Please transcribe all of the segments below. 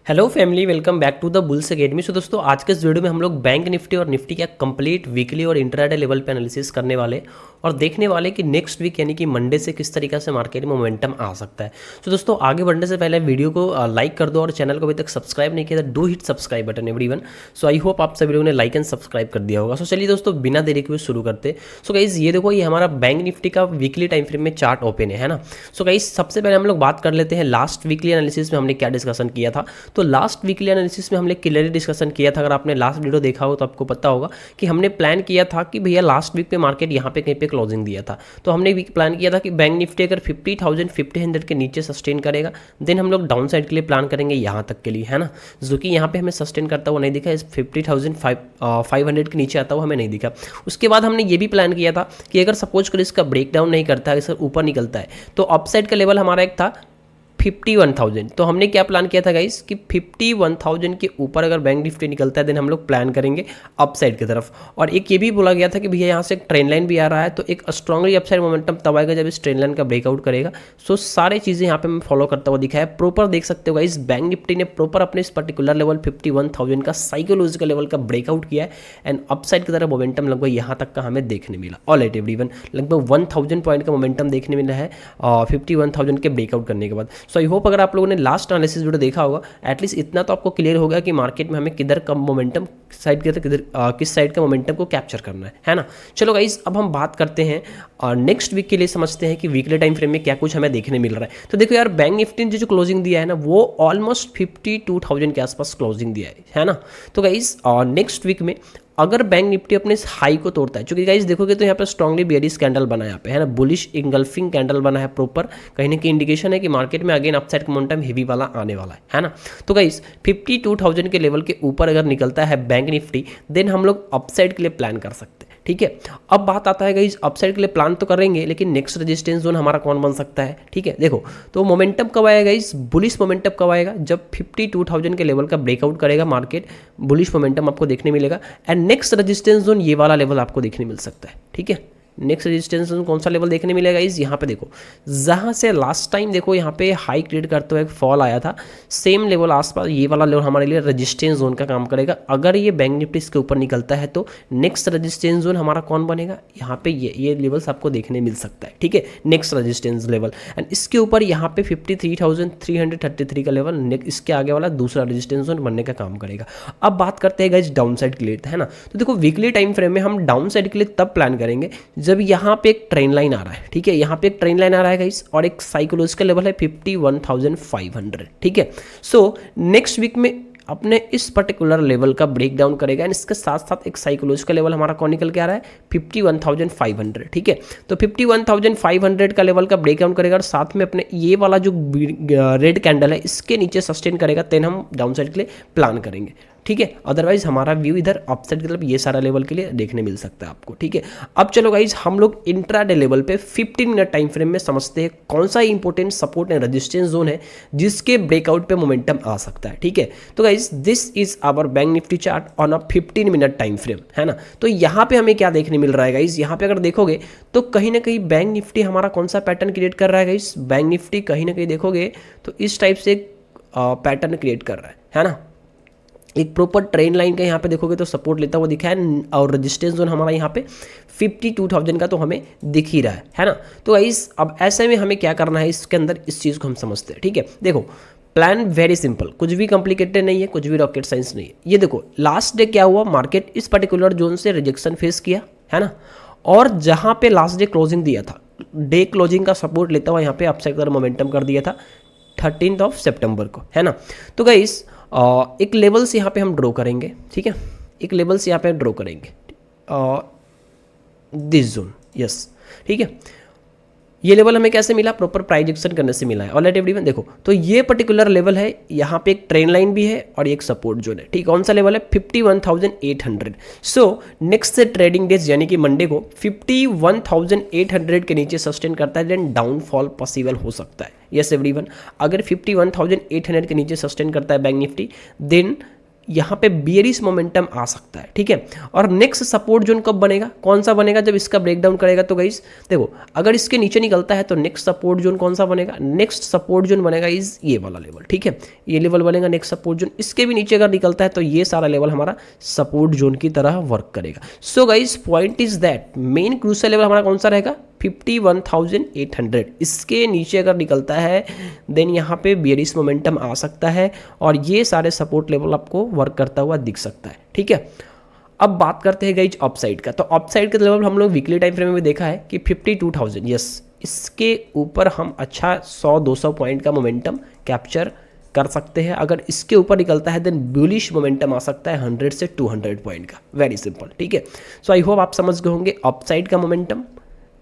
Hello family, welcome back to the bulls academy. सो दोस्तों, आज के इस वीडियो में हम लोग बैंक निफ्टी और निफ्टी का कंप्लीट वीकली और इंट्राडे लेवल पे एनालिसिस करने वाले और देखने वाले कि नेक्स्ट वीक यानी कि मंडे से किस तरीके से मार्केट में मोमेंटम आ सकता है। सो दोस्तों, आगे बढ़ने से पहले वीडियो को लाइक कर दो और चैनल को अभी तक सब्सक्राइब नहीं किया तो do hit subscribe button everyone. So I hope आप सभी लोगों ने लाइक एंड सब्सक्राइब कर दिया होगा। सो चलिए दोस्तों, बिना देरी के शुरू करते। सो गाइज ये देखो, ये हमारा बैंक निफ्टी का वीकली टाइम फ्रेम में चार्ट ओपन है ना। सो गाइज सबसे पहले हम लोग बात कर लेते हैं लास्ट वीकली एनालिसिस में हमने क्या डिस्कशन किया था। तो लास्ट वीकली एनालिसिस में हमने क्लियरली डिस्कशन किया था। अगर आपने लास्ट वीडियो देखा हो तो आपको पता होगा कि हमने प्लान किया था कि भैया लास्ट वीक पे मार्केट यहाँ पे कहीं पे क्लोजिंग दिया था। तो हमने भी प्लान किया था कि बैंक निफ्टी अगर 50,500 के नीचे सस्टेन करेगा देन हम लोग डाउन साइड के लिए प्लान करेंगे यहाँ तक के लिए, है ना। जो कि यहाँ पे हमें सस्टेन करता हुआ नहीं दिखा, इस 50,500 के नीचे आता हुआ हमें नहीं दिखा। उसके बाद हमने ये भी प्लान किया था कि अगर सपोज कर इसका ब्रेकडाउन नहीं करता है, इसका ऊपर निकलता है, तो अपसाइड का लेवल हमारा एक था 51,000। तो हमने क्या प्लान किया था गाइस कि 51,000 के ऊपर अगर बैंक निफ्टी निकलता है देन हम लोग प्लान करेंगे अपसाइड की तरफ। और एक ये भी बोला गया था कि भैया यहाँ से एक ट्रेंड लाइन भी आ रहा है, तो एक स्ट्रांगली अपसाइड मोमेंटम तब आएगा जब इस ट्रेंड लाइन का ब्रेकआउट करेगा। सो सारी चीज़ें यहाँ पे मैं फॉलो करता हुआ दिखा है। प्रॉपर देख सकते हो गाइस, बैंक निफ्टी ने प्रॉपर अपने इस पर्टिकुलर लेवल 51,000 का साइकोलॉजिकल लेवल का ब्रेकआउट किया है एंड अपसाइड की तरफ मोमेंटम लगभग यहाँ तक का हमें देखने मिला। ऑलराइट एवरीवन, लगभग 1000 पॉइंट का मोमेंटम देखने मिला है 51,000 के ब्रेकआउट करने के बाद। सो आई होप अगर आप लोगों ने लास्ट एनालिसिस वीडियो देखा होगा, एटलीस्ट इतना तो आपको क्लियर होगा कि मार्केट में हमें किधर कम मोमेंटम साइड के किधर किस साइड का मोमेंटम को कैप्चर करना है ना। चलो गाइस, अब हम बात करते हैं और नेक्स्ट वीक के लिए समझते हैं कि वीकली टाइम फ्रेम में क्या कुछ हमें देखने मिल रहा है। तो देखो यार, बैंक निफ्टी ने जो क्लोजिंग दिया है ना, वो ऑलमोस्ट 52,000 के आसपास क्लोजिंग दिया है ना। तो गाइस नेक्स्ट वीक में अगर बैंक निफ्टी अपने इस हाई को तोड़ता है, क्योंकि गाइस देखोगे तो यहाँ पे स्ट्रांगली बेयरिश कैंडल बना है यहाँ पे, है ना, बुलिश इंगल्फिंग कैंडल बना है प्रॉपर, कहीं ना कहीं इंडिकेशन है कि मार्केट में अगेन अपसाइड का मोमेंटम हेवी वाला आने वाला है ना। तो गाइस 52,000 के लेवल के ऊपर अगर निकलता है बैंक निफ्टी देन हम लोग अपसाइड के लिए प्लान कर सकते हैं, ठीक है। अब बात आता है गाइस, अपसाइड के लिए प्लान तो करेंगे लेकिन नेक्स्ट रेजिस्टेंस जोन हमारा कौन बन सकता है, ठीक है। देखो तो मोमेंटम कब आएगा गाइस, बुलिश मोमेंटम कब आएगा, जब 52,000 के लेवल का ब्रेकआउट करेगा मार्केट, बुलिश मोमेंटम आपको देखने मिलेगा। एंड नेक्स्ट रेजिस्टेंस जोन ये वाला लेवल आपको देखने मिल सकता है, ठीक है। नेक्स्ट रेजिस्टेंस जोन कौन सा लेवल देखने मिलेगा इस, यहाँ पे देखो, जहाँ से लास्ट टाइम देखो यहाँ पे हाई क्रिएट करते हुए एक फॉल आया था, सेम लेवल आसपास ये वाला लेवल हमारे लिए रेजिस्टेंस जोन का काम करेगा। अगर ये बैंक निफ्टी इसके ऊपर निकलता है तो नेक्स्ट रेजिस्टेंस जोन हमारा कौन बनेगा, यहाँ पे ये लेवल्स आपको देखने मिल सकता है, ठीक है, नेक्स्ट रेजिस्टेंस लेवल। एंड इसके ऊपर यहाँ पे 53,333 का लेवल, इसके आगे वाला दूसरा रेजिस्टेंस जोन बनने का काम करेगा। अब बात करते हैं गाइस डाउन साइड के लिए, है ना। तो देखो वीकली टाइम फ्रेम में हम डाउन साइड के लिए तब प्लान करेंगे जब यहाँ पे एक ट्रेंड लाइन आ रहा है, ठीक है, यहाँ पे एक ट्रेंड लाइन आ रहा है गाइस और एक साइकोलॉजिकल लेवल है 51,500, ठीक है। सो नेक्स्ट वीक में अपने इस पर्टिकुलर लेवल का ब्रेक डाउन करेगा एंड इसके साथ साथ एक साइकोलॉजिकल लेवल हमारा कौन निकल के आ रहा है 51,500, ठीक है। तो 51,500 का लेवल का ब्रेक डाउन करेगा और साथ में अपने ये वाला जो रेड कैंडल है इसके नीचे सस्टेन करेगा, देन हम डाउन साइड के लिए प्लान करेंगे, ठीक है। अदरवाइज हमारा व्यू इधर अपसाइड की तरफ ये सारा लेवल के लिए देखने मिल सकता है आपको, ठीक है। अब चलो गाइज हम लोग इंट्राडे लेवल पे 15 मिनट टाइम फ्रेम में समझते हैं कौन सा important support and resistance zone है जिसके ब्रेकआउट पे मोमेंटम आ सकता है, ठीक है। तो guys this is our bank Nifty chart on a 15 minute time frame, है ना। तो यहाँ पे हमें क्या देखने मिल रहा है गाइज, यहाँ पे अगर देखोगे तो कहीं ना कहीं बैंक निफ्टी हमारा कौन सा पैटर्न क्रिएट कर रहा है गाइज, बैंक निफ्टी कहीं ना कहीं देखोगे तो इस टाइप से एक पैटर्न क्रिएट कर रहा है ना। एक प्रॉपर ट्रेंड लाइन का यहाँ पे देखोगे तो सपोर्ट लेता हुआ दिखा है और रेजिस्टेंस जोन हमारा यहाँ पे 52,000 का तो हमें दिख ही रहा है ना। तो गाइस अब ऐसे में हमें क्या करना है इसके अंदर, इस चीज़ को हम समझते हैं, ठीक है। देखो प्लान वेरी सिंपल, कुछ भी कॉम्प्लिकेटेड नहीं है, कुछ भी रॉकेट साइंस नहीं है। ये देखो लास्ट डे क्या हुआ, मार्केट इस पर्टिकुलर जोन से रिजेक्शन फेस किया, है ना, और जहाँ पे लास्ट डे क्लोजिंग दिया था, डे क्लोजिंग का सपोर्ट लेता हुआ यहाँ पे अपसाइड का मोमेंटम कर दिया था 13 सितंबर को, है ना। तो गाइस एक लेवल्स यहाँ पे हम ड्रॉ करेंगे, ठीक है, एक लेवल्स यहाँ पे ड्रॉ करेंगे दिस जोन, यस, ठीक है। ये लेवल हमें कैसे मिला, प्रॉपर प्राइजेक्शन करने से मिला है। ऑलराइट एवरीवन, देखो तो ये पर्टिकुलर लेवल है, यहाँ पे एक ट्रेंड लाइन भी है और एक सपोर्ट जोन है, ठीक। कौन सा लेवल है 51,800। सो नेक्स्ट से ट्रेडिंग डेज यानी कि मंडे को 51,800 के नीचे सस्टेन करता है देन डाउनफॉल पॉसिबल हो सकता है। यस एवरीवन, अगर 51,800 के नीचे सस्टेन करता है बैंक निफ्टी देन यहाँ पे बियरिश मोमेंटम आ सकता है, ठीक है। और नेक्स्ट सपोर्ट जोन कब बनेगा, कौन सा बनेगा, जब इसका ब्रेकडाउन करेगा। तो गाइस देखो, अगर इसके नीचे निकलता है तो नेक्स्ट सपोर्ट जोन कौन सा बनेगा, नेक्स्ट सपोर्ट जोन बनेगा इज ये वाला लेवल, ठीक है। ये लेवल बनेगा नेक्स्ट सपोर्ट जोन। इसके भी नीचे अगर निकलता है तो ये सारा लेवल हमारा सपोर्ट जोन की तरह वर्क करेगा। So guys point is that main crucial level हमारा कौन सा रहेगा, 51,800। इसके नीचे अगर निकलता है देन यहाँ पे बियरिश मोमेंटम आ सकता है और ये सारे सपोर्ट लेवल आपको वर्क करता हुआ दिख सकता है, ठीक है। अब बात करते हैं गाइज अपसाइड का। तो अपसाइड का लेवल हम लोग वीकली टाइम फ्रेम में भी देखा है कि 52,000, यस, इसके ऊपर हम अच्छा 100-200 पॉइंट का मोमेंटम कैप्चर कर सकते हैं। अगर इसके ऊपर निकलता है देन बुलिश मोमेंटम आ सकता है 100 से 200 पॉइंट का, वेरी सिंपल, ठीक है। सो आई होप आप समझ गए होंगे अपसाइड का मोमेंटम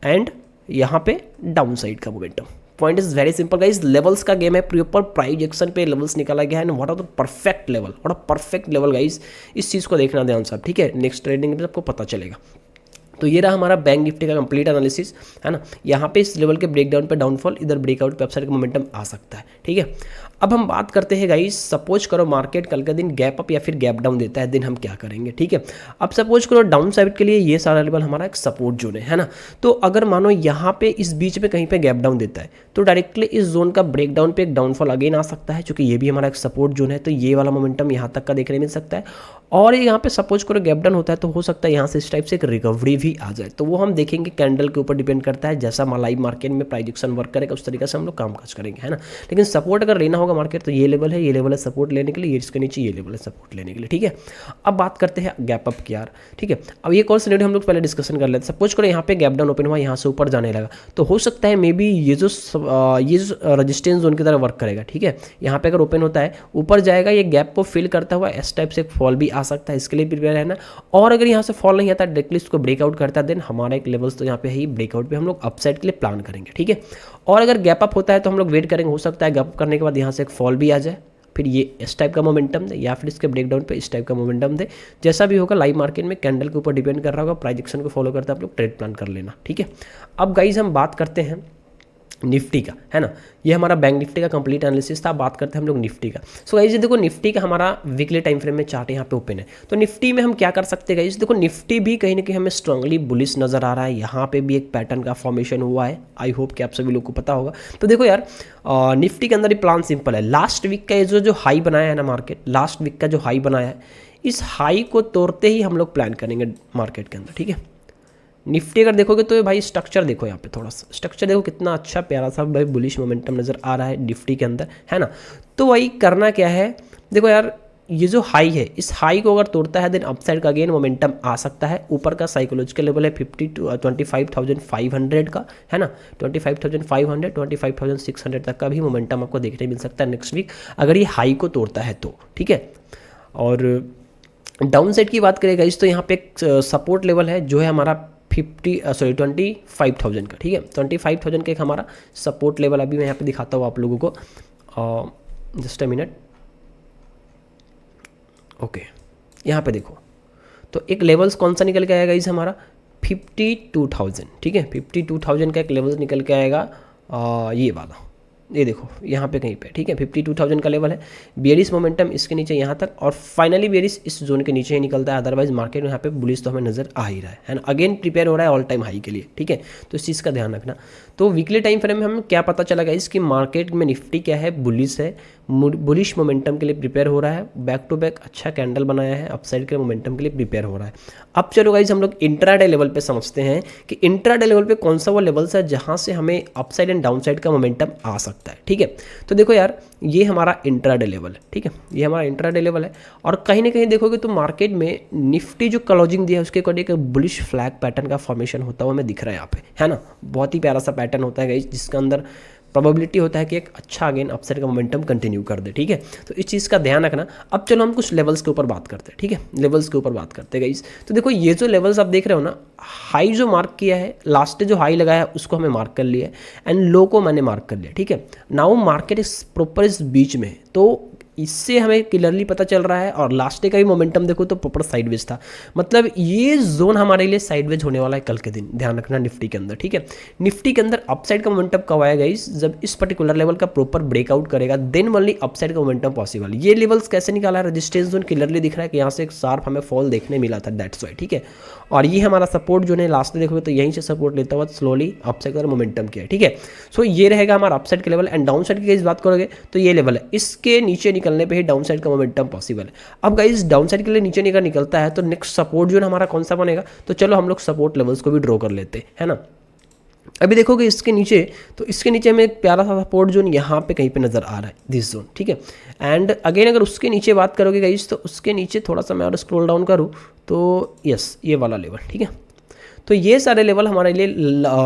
एंड यहाँ पे डाउन साइड का momentum. Point is very simple guys, levels का गेम है, प्रॉपर प्राइस एक्शन पे लेवल्स निकाला गया है and what are the perfect level, what are perfect level guys. इस चीज़ को देखना ध्यान से, ठीक है, नेक्स्ट ट्रेडिंग में आपको पता चलेगा। तो ये रहा हमारा बैंक निफ्टी का कंप्लीट एनालिसिस, है ना। यहाँ पे इस लेवल के ब्रेकडाउन पे डाउनफॉल, इधर ब्रेकआउट पे अपसाइड का मोमेंटम आ सकता है, ठीक है। अब हम बात करते हैं गाइस, सपोज करो मार्केट कल के दिन गैप अप या फिर गैप डाउन देता है, दिन हम क्या करेंगे, ठीक है। अब सपोज करो डाउन साइड के लिए ये सारा लेवल हमारा एक सपोर्ट जोन है ना। तो अगर मानो यहाँ पे इस बीच में कहीं पे गैप डाउन देता है तो डायरेक्टली इस जोन का ब्रेकडाउन पे एक डाउनफॉल अगेन आ सकता है, क्योंकि ये भी हमारा एक सपोर्ट जोन है। तो ये वाला मोमेंटम यहाँ तक का देखने मिल सकता है। और यहाँ पे सपोज करो गैप डाउन होता है तो हो सकता है यहाँ से इस टाइप से एक रिकवरी भी आ जाए। तो वो हम देखेंगे, कैंडल के ऊपर डिपेंड करता है, जैसा लाइव मार्केट में प्राइस एक्शन वर्क करेगा उस तरीके से हम लोग काम काज करेंगे, है ना। लेकिन सपोर्ट अगर लेना होगा मार्केट तो ये लेवल है, ये लेवल है सपोर्ट लेने के लिए, इसके नीचे ये लेवल है सपोर्ट लेने के लिए, ठीक है। अब बात करते हैं गैप अप की यार, ठीक है। अब ये कौन सिनेरियो हम लोग पहले डिस्कशन कर लेते हैं। सपोज करो यहाँ पे गैप डाउन ओपन हुआ, यहाँ से ऊपर जाने लगा, तो हो सकता है मे बी ये जो रजिस्टेंस जोन की तरह वर्क करेगा, ठीक है। यहाँ पे अगर ओपन होता है ऊपर जाएगा, ये गैप को फिल करता हुआ इस टाइप से एक फॉल भी आ सकता है, इसके लिए प्रिपेयर रहना। और अगर यहाँ से फॉल नहीं आता, डायरेक्टली इसको ब्रेकआउट करता है, देन हमारा एक लेवल्स तो यहाँ पे है, ब्रेकआउट पे हम लोग अपसाइड के लिए प्लान करेंगे, ठीक है। और अगर गैप अप होता है तो हम लोग वेट करेंगे, हो सकता है गैप अप करने के बाद यहाँ से एक फॉल भी आ जाए, फिर ये इस टाइप का मोमेंटम दे, या फिर इसके ब्रेकडाउन पे इस टाइप का मोमेंटम दे। जैसा भी होगा लाइव मार्केट में कैंडल के ऊपर डिपेंड कर रहा होगा, प्राइस एक्शन को फॉलो करते हैं आप लोग ट्रेड प्लान कर लेना, ठीक है। अब गाइज हम बात करते हैं निफ्टी का, है ना। ये हमारा बैंक निफ्टी का कंप्लीट एनालिसिस था। बात करते हैं हम लोग निफ्टी का। सो गाइस देखो, निफ्टी का हमारा वीकली टाइम फ्रेम में चार्ट यहाँ पे ओपन है। तो निफ्टी में हम क्या कर सकते हैं गाइस, देखो निफ्टी भी कहीं ना कहीं हमें स्ट्रांगली बुलिश नजर आ रहा है। यहाँ पे भी एक पैटर्न का फॉर्मेशन हुआ है, आई होप कि आप सभी लोग को पता होगा। तो देखो यार, निफ्टी के अंदर ये प्लान सिंपल है। लास्ट वीक का जो हाई बनाया है ना मार्केट, लास्ट वीक का जो हाई बनाया है, इस हाई को तोड़ते ही हम लोग प्लान करेंगे मार्केट के अंदर, ठीक है। निफ्टी अगर देखोगे तो भाई स्ट्रक्चर देखो, यहाँ पे थोड़ा सा स्ट्रक्चर देखो, कितना अच्छा प्यारा सा भाई बुलिश मोमेंटम नज़र आ रहा है निफ्टी के अंदर, है ना। तो वही करना क्या है, देखो यार, ये जो हाई है, इस हाई को अगर तोड़ता है देन अपसाइड का अगेन मोमेंटम आ सकता है। ऊपर का साइकोलॉजिकल लेवल है 25,500 का, है ना। 25,500, 25,600 तक का भी मोमेंटम आपको देखने मिल सकता है नेक्स्ट वीक, अगर ये हाई को तोड़ता है तो, ठीक है। और डाउन साइड की बात करेगा इस, तो यहाँ पे एक सपोर्ट लेवल है जो है हमारा 25,000 का, ठीक है। 25,000 का एक हमारा सपोर्ट लेवल अभी मैं यहाँ पे दिखाता हूँ आप लोगों को, जस्ट अ मिनट, ओके। यहाँ पे देखो, तो एक लेवल्स कौन सा निकल के आएगा इस हमारा 52,000, ठीक है। 52,000 का एक लेवल्स निकल के आएगा, ये वाला, ये देखो यहाँ पे कहीं पे, ठीक है। 52,000 का लेवल है, बेयरिश मोमेंटम इसके नीचे यहाँ तक, और फाइनली बेयरिश इस जोन के नीचे ही निकलता है। अदरवाइज मार्केट में यहाँ पे बुलिश तो हमें नजर आ ही रहा है ना। अगेन प्रिपेयर हो रहा है ऑल टाइम हाई के लिए, ठीक है। तो इस चीज़ का ध्यान रखना। तो वीकली टाइम फ्रेम में हमें क्या पता चला इसकी मार्केट में निफ्टी क्या है, बुलिश है, बुलिश मोमेंटम के लिए प्रिपेयर हो रहा है, बैक टू बैक अच्छा कैंडल बनाया है, अपसाइड के मोमेंटम के लिए प्रिपेयर हो रहा है। अब चलो गाइज हम लोग इंट्राडे लेवल पे समझते हैं कि इंट्राडे लेवल पे कौन सा वो लेवल्स है जहां से हमें अपसाइड एंड डाउन साइड का मोमेंटम आ सकता है, ठीक है। तो देखो यार, ये हमारा इंट्राडे लेवल है, ठीक है। ये हमारा इंट्राडे लेवल है, और कहीं ना कहीं देखोगे तो मार्केट में निफ्टी जो क्लोजिंग दिया है उसके अकॉर्डिंग एक बुलिश फ्लैग पैटर्न का फॉर्मेशन होता हुआ हमें दिख रहा है यहाँ पे, है ना। बहुत ही प्यारा सा पैटर्न होता है गाइज, जिसके अंदर प्रोबेबिलिटी होता है कि एक अच्छा अगेन अपसाइड का मोमेंटम कंटिन्यू कर दे, ठीक है। तो इस चीज़ का ध्यान रखना। अब चलो हम कुछ लेवल्स के ऊपर बात करते हैं, ठीक है। लेवल्स के ऊपर बात करते हैं गाइस। तो देखो ये जो लेवल्स आप देख रहे हो ना, हाई जो मार्क किया है, लास्ट जो हाई लगाया है उसको हमें मार्क कर लिया है, एंड लो को मैंने मार्क कर लिया, ठीक है। नाउ मार्केट इस प्रॉपर इस बीच में, तो इससे हमें क्लियरली पता चल रहा है। और लास्ट डे का भी मोमेंटम देखो तो प्रॉपर साइडवेज था, मतलब ये जोन हमारे लिए साइडवेज होने वाला है कल के दिन, ध्यान रखना निफ्टी के अंदर, ठीक है। निफ्टी के अंदर अपसाइड का मोमेंटम कब आएगा गाइस, जब इस पर्टिकुलर लेवल का प्रॉपर ब्रेकआउट करेगा, देन ओनली अपसाइड का मोमेंटम पॉसिबल। ये लेवल्स कैसे निकाला है, रेजिस्टेंस जोन क्लियरली दिख रहा है कि यहाँ से एक शार्प हमें फॉल देखने मिला था, दैट्स वाई, ठीक है। और ये हमारा सपोर्ट जो है लास्ट में देखोगे तो यहीं से सपोर्ट लेता हुआ स्लोली अपसाइड का मोमेंटम किया है, ठीक है। सो ये रहेगा हमारा अपसाइड का लेवल। एंड डाउन साइड की बात करोगे तो ये लेवल है, इसके नीचे निकलने पे ही डाउन साइड का मोमेंटम पॉसिबल है। अब गाइस डाउन साइड के लिए नीचे निकलता है तो नेक्स्ट सपोर्ट जो है हमारा कौन सा बनेगा, तो चलो हम लोग सपोर्ट लेवल्स को भी ड्रॉ कर लेते हैं ना। अभी देखोगे इसके नीचे, तो इसके नीचे हमें एक प्यारा सा सपोर्ट जोन यहाँ पे कहीं पे नजर आ रहा है, दिस जोन, ठीक है। एंड अगेन अगर उसके नीचे बात करोगे गाइस तो उसके नीचे थोड़ा सा मैं और स्क्रॉल डाउन करूँ तो यस ये वाला लेवल, ठीक है। तो ये सारे लेवल हमारे लिए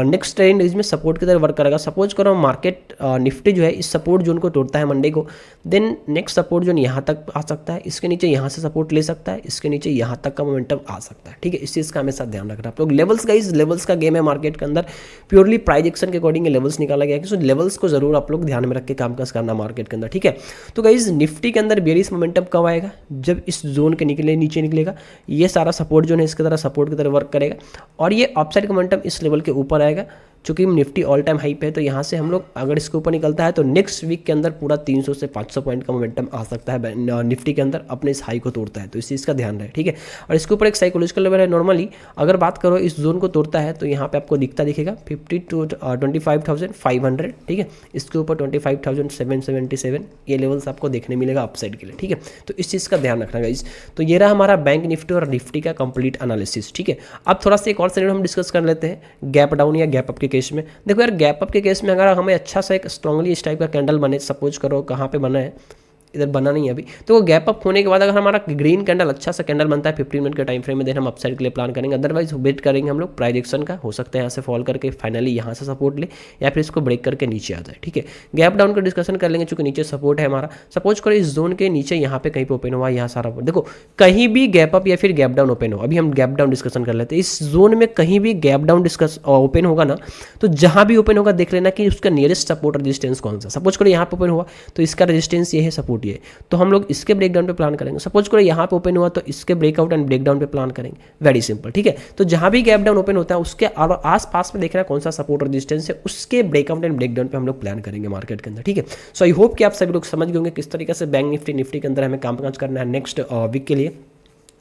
नेक्स्ट ट्रेंड में सपोर्ट की तरह वर्क करेगा। सपोज करो मार्केट निफ्टी जो है इस सपोर्ट जोन को तोड़ता है मंडे को, देन नेक्स्ट सपोर्ट जोन यहाँ तक आ सकता है, इसके नीचे यहाँ से सपोर्ट ले सकता है, इसके नीचे यहाँ तक का मोमेंटम आ सकता है, ठीक है। इस चीज़ का हमेशा ध्यान रखना आप लोग। लेवल्स गाइस, लेवल्स का गेम है मार्केट के अंदर, प्योरली प्राइस एक्शन के अकॉर्डिंग लेवल्स निकाला गया है, सो लेवल्स को जरूर आप लोग ध्यान में रख के कामकाज करना मार्केट के अंदर, ठीक है। तो गाइस निफ्टी के अंदर बेरिश मोमेंटम कब आएगा, जब इस जोन के नीचे निकलेगा, ये सारा सपोर्ट जोन है इसकी तरह सपोर्ट की तरह वर्क करेगा और ये अपसाइड का मोमेंटम इस लेवल के ऊपर आएगा। चूंकि निफ्टी ऑल टाइम हाई पे है तो यहाँ से हम लोग अगर इसके ऊपर निकलता है तो नेक्स्ट वीक के अंदर पूरा 300 से 500 पॉइंट का मोमेंटम आ सकता है निफ्टी के अंदर, अपने इस हाई को तोड़ता है तो इस चीज़ का ध्यान रहे, ठीक है। और इसके ऊपर एक साइकोलॉजिकल लेवल है, नॉर्मली अगर बात करो इस जोन को तोड़ता है तो यहाँ पे आपको दिखेगा 50 to 25,500, ठीक है। इसके ऊपर 25,777 ये लेवल्स आपको देखने मिलेगा अपसाइड के लिए, ठीक है। तो इस चीज़ का ध्यान रखना गाइस। तो ये रहा हमारा बैंक निफ्टी और निफ्टी का कंप्लीट एनालिसिस, ठीक है। अब थोड़ा सा एक और सिनेरियो हम डिस्कस कर लेते हैं, गैप डाउन या गैप अप के केस में। देखो यार गैप अप के केस में अगर हमें अच्छा सा एक स्ट्रांगली इस टाइप का कैंडल बने, सपोज करो कहाँ पे बना है, इधर बना नहीं है अभी, तो वो गैप अप होने के बाद अगर हमारा ग्रीन कैंडल अच्छा सा कैंडल बनता है 15 मिनट के टाइम फ्रेम में, देन हम अपसाइड के लिए प्लान करेंगे। अदरवाइज वेट करेंगे हम लोग प्राइस एक्शन का, हो सकता है यहाँ से फॉल करके फाइनली यहाँ से सपोर्ट ले या फिर इसको ब्रेक करके नीचे आ जाए, ठीक है। गैप डाउन का डिस्कशन कर लेंगे, चूंकि नीचे सपोर्ट है हमारा। सपोज करो इस जोन के नीचे यहाँ पे कहीं पे ओपन हुआ, यहाँ सारा देखो कहीं भी गैप अप या फिर गैप डाउन ओपन हो, अभी हम गैप डाउन डिस्कशन कर लेते हैं। इस जोन में कहीं भी गैप डाउन ओपन होगा ना, तो जहाँ भी ओपन होगा देख लेना कि उसका नियरेस्ट सपोर्ट रेजिस्टेंस कौन सा। सपोज करो यहाँ पे ओपन हुआ तो इसका रेजिस्टेंस ये है, सपोर्ट ये, तो हम लोग इसके ब्रेकडाउन पे प्लान करेंगे। सपोज करो यहाँ पे ओपन हुआ तो इसके ब्रेकआउट एंड ब्रेकडाउन पे प्लान करेंगे, वेरी सिंपल, ठीक है। तो जहां भी गैप डाउन ओपन होता है उसके आस पास में देखना कौन सा सपोर्ट रेजिस्टेंस है, उसके ब्रेकआउट एंड ब्रेकडाउन पे हम लोग प्लान करेंगे मार्केट के अंदर, ठीक है। सो आई होप कि आप सभी लोग समझ गए होंगे किस तरीके से बैंक निफ्टी के अंदर हमें कामकाज करना है नेक्स्ट वीक के लिए।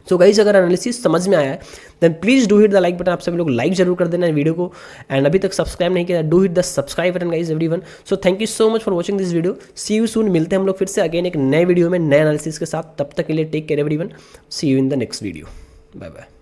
सो गाइज अगर एनालिसिस समझ में आया है then please do hit the like button, आप सभी लोग लाइक जरूर कर देना वीडियो को। एंड अभी तक सब्सक्राइब नहीं किया, do hit the subscribe button guys everyone. So thank you so much for watching this video, see you soon. मिलते हैं हम लोग फिर से अगेन एक नए वीडियो में नए एनालिसिस के साथ, तब तक के लिए take care everyone, see you in the next video, bye bye.